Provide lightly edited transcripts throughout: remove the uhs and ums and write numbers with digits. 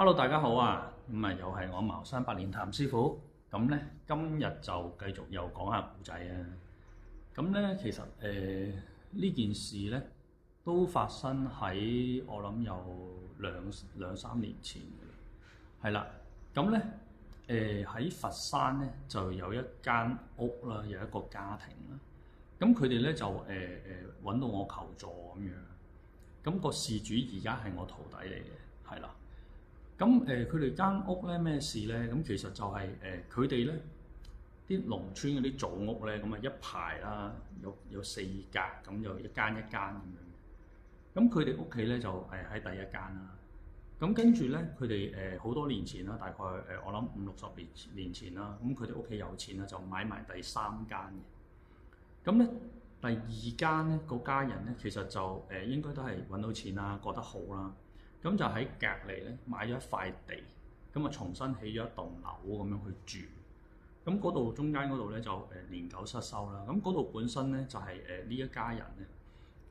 Hello，大家好啊！又係我茅山百年譚師傅。咁咧，今日就繼續又講下古仔啊。咁咧，其實呢件事咧都發生喺我諗有兩三年前嘅啦。係啦，咁咧喺佛山咧就有一間屋啦，有一個家庭啦。咁佢哋咧就揾到我求助咁樣。咁個事主而家係我徒弟嚟嘅，係啦。咁佢哋間屋咧咩事咧？咁其實就係佢哋咧啲農村嗰啲祖屋咧，咁啊一排啦，有四格，咁就一間一間咁樣。咁佢哋屋企咧就喺第一間啦。咁跟住咧，佢哋好多年前啦，大概我諗50-60年前啦，咁佢哋屋企有錢啦，就買埋第三間嘅。咁咧第二間咧，個家人咧其實就應該都係揾到錢啦，過得好啦。咁就喺隔離咧買咗一塊地，咁啊重新起咗一棟樓咁樣去住。咁嗰度中間嗰度咧就年久失修啦。咁嗰度本身咧就係呢一家人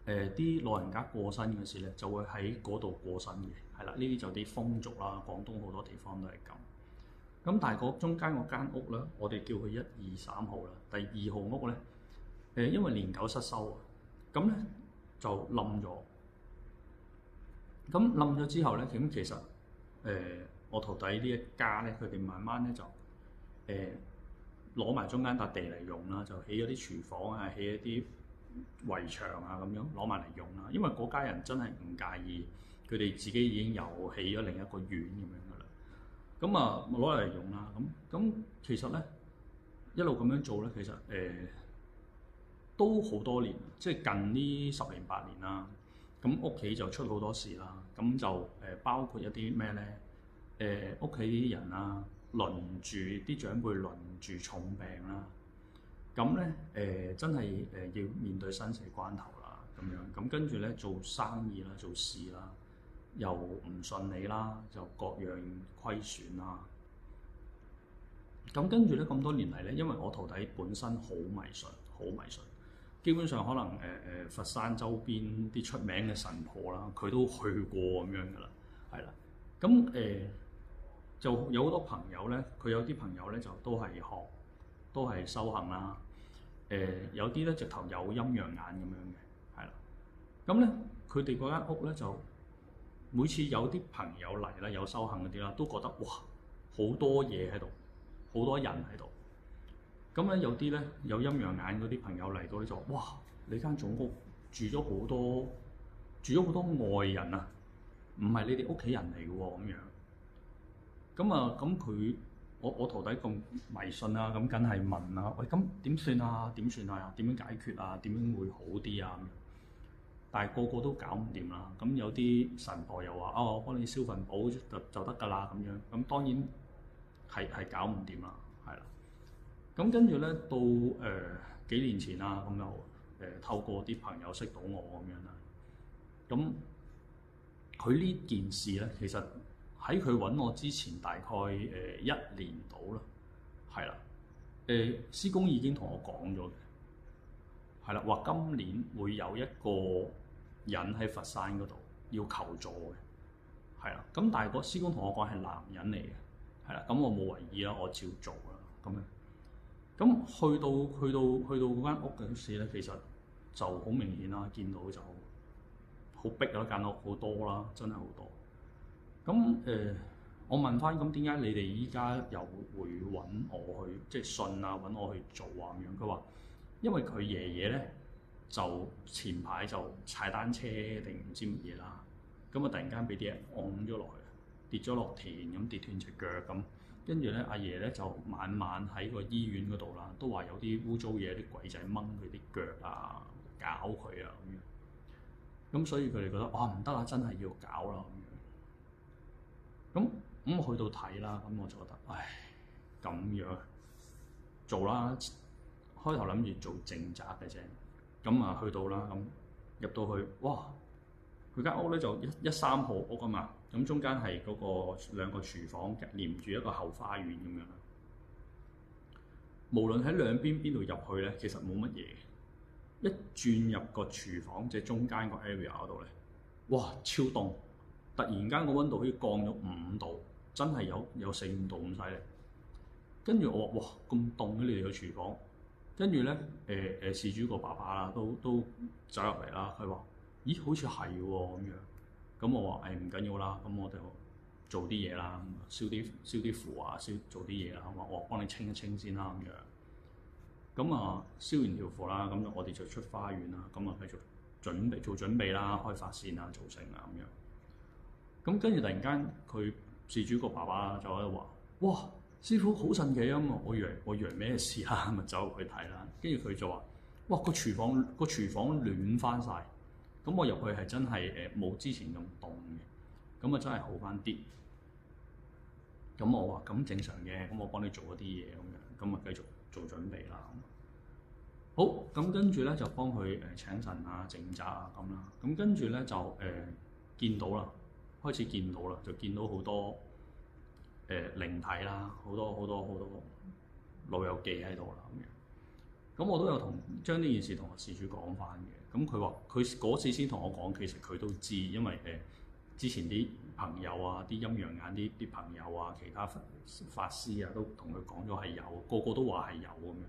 咧，啲老人家過身嘅時咧就會喺嗰度過身嘅，係啦。呢啲就啲風俗啦，廣東好多地方都係咁。咁但係嗰中間嗰間屋咧，我哋叫佢1、2、3號啦。第2號屋咧，因為年久失修啊，咁咧就冧咗。咁冧咗之後咧，咁其實我徒弟呢一家咧，佢哋慢慢咧就攞埋中間笪地嚟用啦，就起咗啲廚房啊，起一啲圍牆啊咁樣攞埋嚟用啦。因為嗰家人真係唔介意，佢哋自己已經又起咗另一個院咁樣噶啦。咁啊攞嚟用啦。咁其實咧一路咁樣做咧，其實都好多年，即係近呢10年8年啦。咁屋企就出好多事啦，咁就包括一啲咩咧？屋企啲人啊，輪住啲長輩輪住重病啦，咁咧真係要面對生死關頭啦，咁樣咁跟住咧做生意啦、做事啦，又唔順利啦，就各樣虧損啦。咁跟住咧咁多年嚟咧，因為我徒弟本身好迷信，好迷信。基本上可能佛山周邊啲出名嘅神婆啦，佢都去過咁樣噶啦，係啦。咁就有好多朋友咧，佢有啲朋友咧就都係修行啦。有啲咧直頭有陰陽眼咁樣嘅，係啦。咁咧佢哋嗰間屋咧就每次有啲朋友嚟啦，有修行嗰啲啦，都覺得哇好多嘢喺度，好多人喺度。咁咧有啲咧有陰陽眼嗰啲朋友嚟到咧就哇！你間祖屋住咗好多外人啊，唔係你哋屋企人嚟嘅喎咁樣。咁啊咁我徒弟咁迷信啊，咁梗係問啦，喂咁點算啊？點算啊？點樣解決啊？點樣會好啲啊？但係個個都搞唔掂啦。咁有啲神婆又話我幫你燒份寶就得㗎啦咁樣。咁當然係搞唔掂啦，係啦。咁跟住咧，到幾年前啦，咁就透過啲朋友識到我咁樣啦。咁佢呢件事咧，其實喺佢揾我之前，大概1年到啦，係啦。師公已經同我講咗嘅，係啦，話今年會有一個人喺佛山嗰度要求助嘅，係啦。咁但係個師公同我講係男人嚟嘅，係啦。咁我冇為意啦，我照做啦，咁樣。咁去到嗰間屋嘅事咧，其實就好明顯啦，見到就好逼啦，間屋好多啦，真係好多。咁我問翻，咁點解你哋依家又會揾我去，即係信啊，揾我去做啊咁樣？佢話因為佢爺爺咧就前排就踩單車定唔知乜嘢啦，咁啊突然間俾啲人按咗落去，跌咗落田咁，跌斷隻腳咁。跟住咧，阿爺咧就晚晚喺個醫院嗰度啦，都話有啲污糟嘢，啲鬼仔掹佢啲腳啊，搞佢啊咁樣。咁所以佢哋覺得唔得啦，真係要搞啦咁樣。咁去到睇啦，咁我就覺得唉咁樣做啦。開頭諗住做正宅嘅啫，咁啊去到啦，咁入到去，哇！佢間屋咧就113號屋啊嘛，咁中間係嗰個2個廚房連住一個後花園咁樣啦。無論喺兩邊邊度入去咧，其實冇乜嘢。一轉入個廚房，即係中間個 area 嗰度咧，哇！超凍，突然間個溫度可以降咗5度，真係有4、5度咁犀利。跟住我話：哇，咁凍嘅你哋個廚房？跟住咧事主個爸爸啦，都走入嚟啦。佢話：咦，好似係喎咁樣。咁我話：唔緊要啦，咁我哋做啲嘢啦，燒啲符啊，做啲嘢啦。我幫你清一清先啦咁樣。咁啊，燒完條符啦，咁我哋就出花園啦。咁啊，繼續做準備啦，開發線啊，做成啊咁樣。咁跟住突然間，佢事主個爸爸就喺度話：哇，師傅好神奇啊！我以為咩事啦，咪走入去睇啦。跟住佢就話：哇，個廚房暖翻晒。咁我入去係真係冇之前咁凍嘅，咁啊真係好翻啲。咁我話：咁正常嘅，咁我幫你做一啲嘢咁樣，咁啊繼續做準備啦。好，咁跟住咧就幫佢請神啊、淨宅啊咁啦。咁跟住咧就見到啦，開始見到啦，就見到好多靈體啦，好多老友記喺度啦咁樣。咁我都有將呢件事同事主講翻嘅。咁佢話佢嗰次先同我講，其實佢都知，因為之前啲朋友啊、啲陰陽眼啲朋友啊、其他法師啊都同佢講咗係有，個個都話係有咁樣。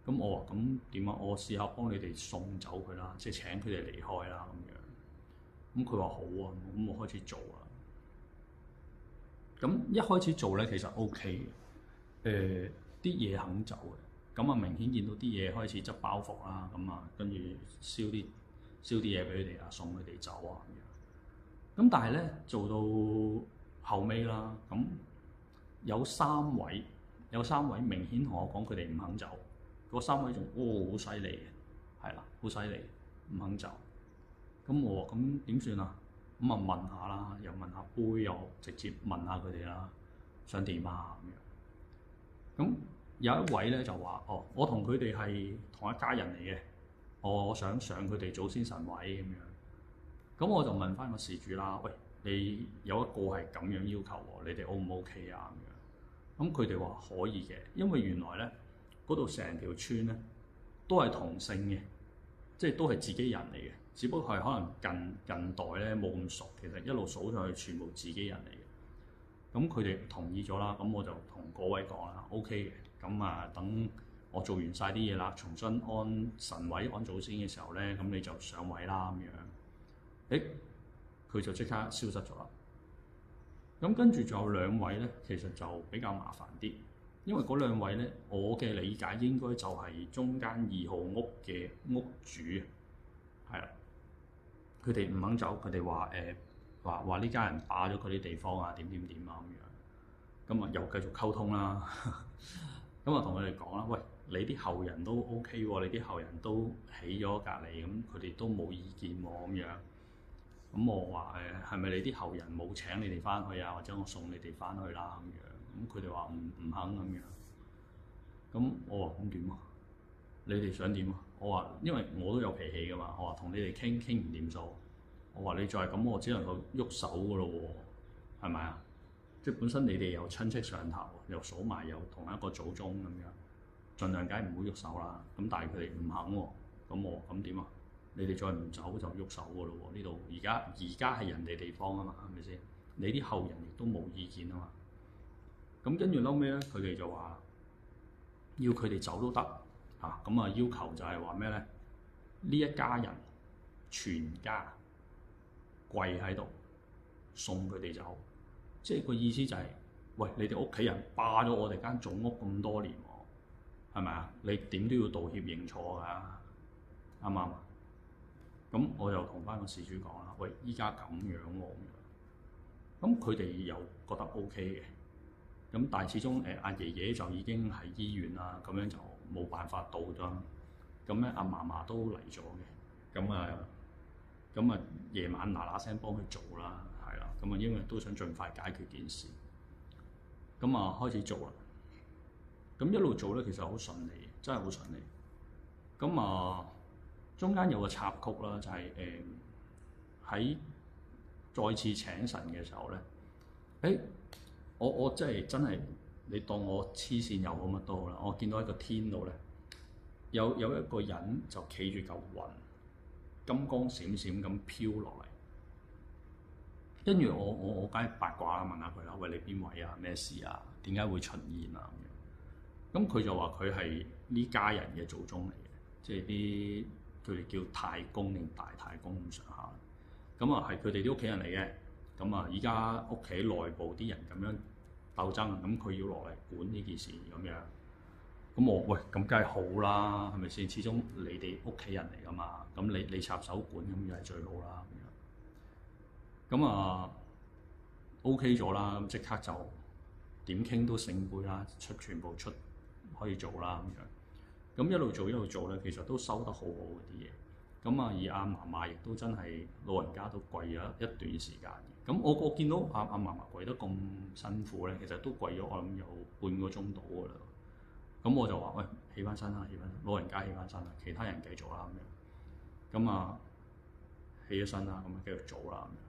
咁我話咁點啊？我試下幫你哋送走佢啦，即係請佢哋離開啦咁樣。咁佢話好啊，咁我開始做啦。咁一開始做咧，其實 OK 嘅，啲嘢肯走嘅。咁啊，明顯見到啲嘢開始執包袱啦，咁啊，跟住燒啲嘢俾佢哋啊，送佢哋走啊咁樣。咁但係咧做到後尾啦，咁有三位明顯同我講佢哋唔肯走。嗰3位仲好犀利嘅，係啦，好犀利，唔肯走。咁我話咁點算啊？咁啊問下啦，又問下杯，又直接問下佢哋啦，想點啊咁樣。咁有一位咧就話：哦，我同佢哋係同一家人嚟嘅，我想上佢哋祖先神位咁樣。咁我就問翻個事主啦：喂，你有一個係咁樣要求喎，你哋 O 唔 OK 啊咁樣？咁佢哋話可以嘅，因為原來咧。嗰度成條村咧都係同姓嘅，即係都係自己人嚟嘅，只不過係可能近代咧冇咁熟，其實一路數上去全部自己人嚟嘅。咁佢哋同意咗啦，咁我就同嗰位講啦 ，OK 嘅。咁啊，等我做完晒啲嘢啦，重新安神位、安祖先嘅時候咧，咁你就上位啦咁樣。佢就即刻消失咗啦。咁跟住仲有2位咧，其實就比較麻煩啲。因為嗰2位咧，我嘅理解應該就係中間2號屋嘅屋主，係啦。佢哋唔肯走，佢哋話呢家人霸咗佢啲地方啊，點啊咁樣。咁啊又繼續溝通啦。咁啊同佢哋講啦，喂，你啲後人都 OK 喎，你啲後人都起咗隔離，咁佢哋都冇意見喎咁樣。咁我話係咪你啲後人冇請你哋翻去啊，或者我送你哋翻去啦咁樣？咁佢哋話唔肯咁樣，咁我話咁點啊？你哋想點啊？我話因為我都有脾氣噶嘛，我話同你哋傾唔掂數，我話你再係咁，我只能夠喐手噶咯喎，係咪啊？即係本身你哋有親戚上頭，又數埋有同一個祖宗咁樣，盡量梗係唔好喐手啦。咁但係佢哋唔肯喎，咁我咁點啊？你哋再唔走就喐手噶咯喎，呢度而家係人哋地方啊嘛，係咪先？你啲後人亦都冇意見啊嘛。咁跟住後尾咧，佢哋就話要佢哋走都得嚇，咁啊要求就係話咩咧？呢一家人全家跪喺度送佢哋走，即係個意思就係、是：喂，你哋屋企人霸咗我哋間祖屋咁多年喎，係咪啊？你點都要道歉認錯㗎，啱唔啱？咁我又同翻個事主講啦，喂，依家咁樣喎，咁佢哋又覺得 OK 嘅。咁但係始終阿爺爺就已經喺醫院啦，咁樣就冇辦法到咗。咁咧阿嫲嫲都嚟咗嘅，咁啊夜晚嗱聲幫佢做啦，係啦，咁啊因為都想盡快解決件事，咁啊開始做啦。咁一路做咧，其實好順利，真係好順利。咁啊中間有個插曲啦，就係喺再次請神嘅時候咧，我真係，你當我黐線又好乜都好啦。我見到喺個天度咧，有一個人就企住嚿雲，金光閃閃咁飄落嚟。跟住我梗係八卦啦，問下佢啦，喂，你邊位啊？咩事啊？點解會出現啊？咁樣，咁佢就話佢係呢家人嘅祖宗嚟嘅，即係啲佢哋叫太公定大太公咁上下。咁啊係佢哋啲屋企人嚟嘅。咁啊依家屋企內部啲人咁樣鬥爭，咁佢要落嚟管呢件事咁樣。咁我喂，咁梗係好啦，係咪先？始終你哋屋企人嚟噶嘛，咁你插手管咁就係最好啦。咁啊 OK 咗啦，咁即刻就點傾都聖杯啦，全部出可以做啦咁樣。咁一路做咧，其實都收得好好嗰啲嘢。咁啊，而阿嫲嫲亦都真係老人家都跪咗一段時間嘅。咁我見到阿嫲嫲跪得咁辛苦咧，其實都跪咗我諗有半個鐘到噶啦。咁我就話喂，起翻身啦，老人家起翻身啦，其他人繼續啦咁樣。咁啊，起咗身啦，咁啊繼續做啦咁樣。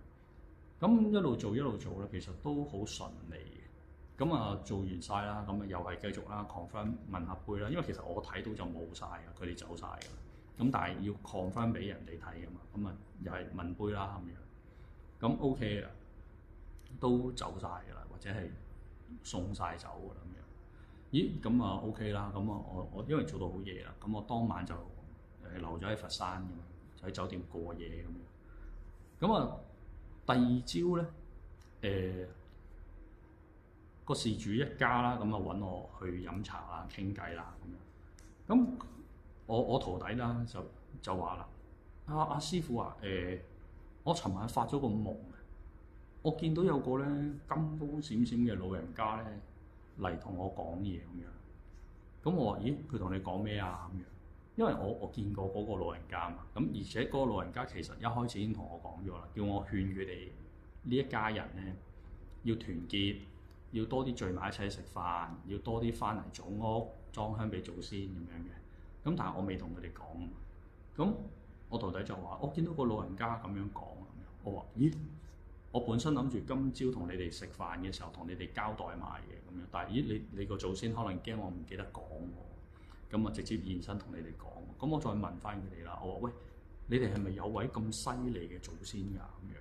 咁一路做咧，其實都好順利嘅。咁啊做完晒啦，咁啊又係繼續啦 confirm 問下杯啦，因為其實我睇到就冇晒嘅，佢哋走晒㗎啦。咁但係要 confirm 俾人哋睇㗎嘛，咁啊又係問杯啦咁樣。咁 OK 啊，都走晒㗎啦，或者係送晒走㗎啦咁樣。咦？咁啊 OK 啦，咁啊我因為做到好夜啦，咁我當晚就留咗喺佛山㗎嘛，就喺酒店過夜咁樣。咁啊〜第二朝咧，個事主一家啦，咁啊揾我去飲茶啦、傾偈啦咁樣。咁我徒弟啦就話啦：阿師傅啊，我尋晚發咗個夢，我見到有個咧金光閃閃嘅老人家咧嚟同我講嘢咁樣。咁我話：咦，佢同你講咩啊？咁樣，因為我見過嗰個老人家嘛，咁而且嗰個老人家其實一開始已經同我講咗啦，叫我勸佢哋呢一家人咧要團結，要多啲聚埋一齊食飯，要多啲翻嚟祖屋裝香俾祖先咁樣嘅。咁但係我未同佢哋講，咁我徒弟就話：我見到個老人家咁樣講，我話：咦，我本身諗住今朝同你哋食飯嘅時候同你哋交代埋嘅咁樣，但係咦你個祖先可能驚我唔記得講喎。咁啊，直接現身同你哋講。咁我再問翻佢哋啦。我話：喂，你哋係咪有位咁犀利嘅祖先㗎？咁樣。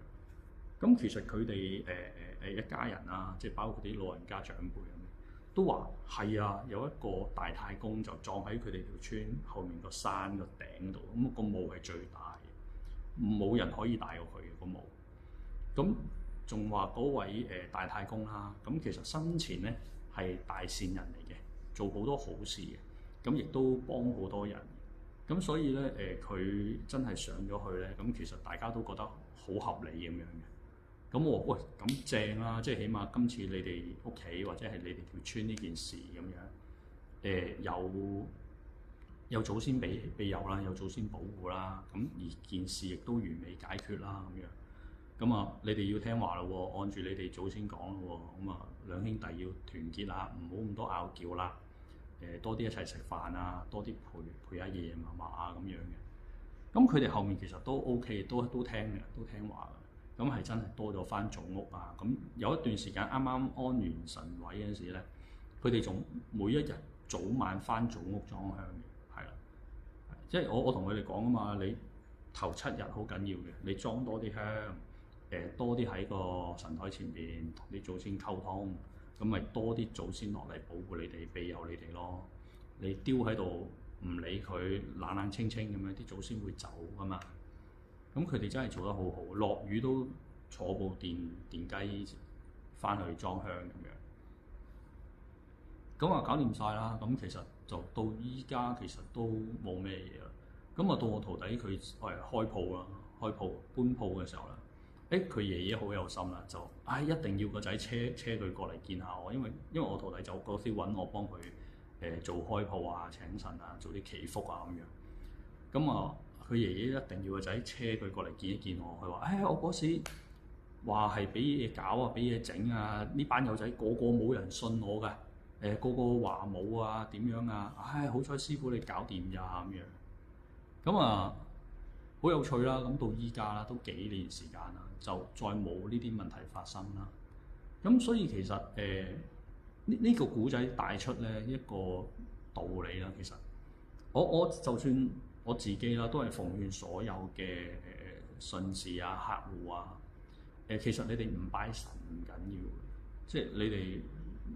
咁其實佢哋一家人啊，即係包括啲老人家長輩咁，都話係啊，有一個大太公就葬喺佢哋條村後面個山個頂度。咁個墓係最大嘅，冇人可以大過佢嘅個墓。咁仲話嗰位大太公啦，咁其實生前咧係大善人嚟嘅，做好多好事嘅。咁亦都幫好多人，咁所以咧佢真係上咗去咧，咁其實大家都覺得好合理咁樣嘅。咁我喂，咁正啦，即係起碼今次你哋屋企或者係你哋條村呢件事咁樣，有祖先庇佑啦，有祖先保護啦，咁而件事亦都完美解決啦咁樣。咁啊，你哋要聽話咯喎，按住你哋祖先講咯喎，咁啊兩兄弟要團結啦，唔好咁多拗撬啦。多啲一齊食飯啊，多啲陪下爺爺嫲嫲啊咁樣嘅。咁佢哋後面其實都 OK，都聽嘅，都聽話嘅。咁係真係多咗翻祖屋啊！咁有一段時間啱啱安完神位嗰陣時咧，佢哋仲每一日早晚翻祖屋裝香嘅，係啦。即係我同佢哋講啊嘛，你頭7日好緊要嘅，你裝多啲香，多啲喺個神台前邊同啲祖先溝通。咁咪多啲祖先落嚟保護你哋、庇佑你哋咯。你丟喺度唔理佢，冷清清咁樣，啲祖先會走噶嘛。咁佢哋真係做得好好，落雨都坐部電機翻去裝香咁樣。咁啊搞掂晒啦。咁其實就到依家其實都冇咩嘢啦。咁啊到我徒弟佢開鋪啦，開鋪搬鋪嘅時候啦。佢爺爺好有心啦，就一定要個仔車佢過嚟見下我，因為我徒弟就嗰時揾我幫佢做開鋪啊、請神啊、做啲祈福啊咁樣。咁啊，佢爺爺一定要個仔車佢過嚟見一見我。佢話：我嗰時話係俾嘢搞啊，俾嘢整啊，呢班友仔個個冇人信我㗎，個個話冇啊，點樣啊？好彩師傅你搞掂咋咁樣。咁啊〜好有趣啦！咁到依家啦，都幾年時間啦，就再冇呢啲問題發生啦。咁所以其實呢個古仔帶出咧一個道理啦。其實我就算我自己啦，都係奉勸所有嘅信士啊、客戶啊，其實你哋唔拜神唔緊要，即係你哋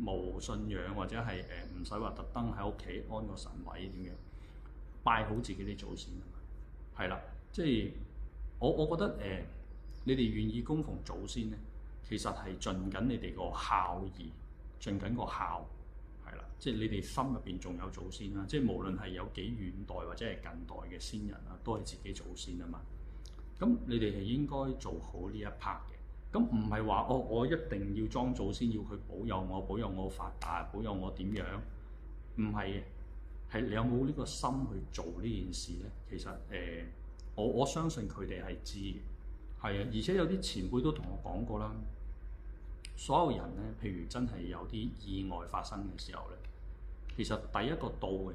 無信仰或者係唔使話特登喺屋企安個神位點樣，拜好自己啲祖先啊嘛，係啦，即係我覺得你哋願意供奉祖先咧，其實係盡緊你哋個孝義，盡緊個孝，係啦，即係你哋心入邊仲有祖先啦，即係無論係有幾遠代或者係近代嘅先人啊，都係自己祖先啊嘛。咁你哋係應該做好呢一 part 嘅。咁唔係話我一定要裝祖先，要佢保佑我，保佑我發達，保佑我點樣？唔係嘅，係你有冇呢個心去做呢件事咧？其實我相信佢哋係知嘅，係啊，而且有啲前輩都同我講過啦。所有人咧，譬如真係有啲意外發生嘅時候咧，其實第一個到嘅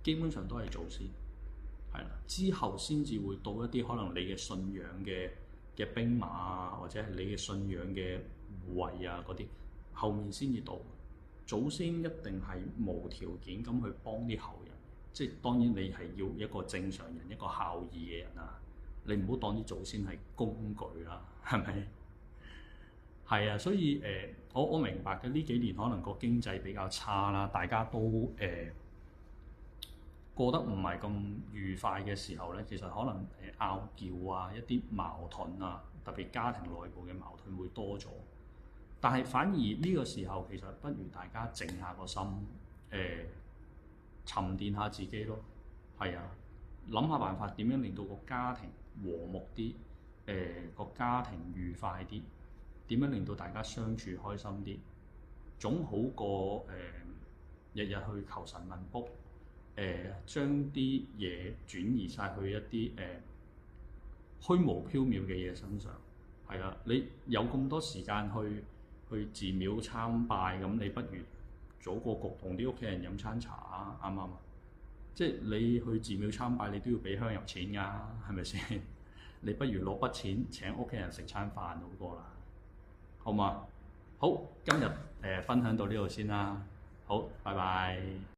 基本上都係祖先，係啦，之後先至會到一啲可能你嘅信仰嘅兵馬啊，或者係你嘅信仰嘅護衛啊嗰啲，後面先至到。祖先一定係無條件咁去幫啲後人，即係當然你係要一個正常人，一個孝義嘅人啊，你唔好當啲祖先係工具啦，係咪？係啊，所以我明白嘅，呢幾年可能個經濟比較差啦，大家都過得唔係咁愉快嘅時候咧，其實可能拗撬啊，一啲矛盾啊，特別家庭內部嘅矛盾會多咗。但係反而呢個時候，其實不如大家靜下個心，沉澱下自己咯。係啊，諗下辦法點樣令到個家庭和睦啲，個家庭愉快啲，點樣令到大家相處開心啲，總好過日日去求神問卜。將啲嘢轉移晒去一啲虛無縹緲嘅嘢身上，係啦，你有咁多時間去寺廟參拜，咁你不如早個局同啲屋企人飲餐茶啊，啱唔啱啊？即係你去寺廟參拜，你都要俾香油錢㗎，係咪先？你不如攞筆錢請屋企人食餐飯好過啦，好嘛？好，今日分享到呢度先啦，好，拜拜。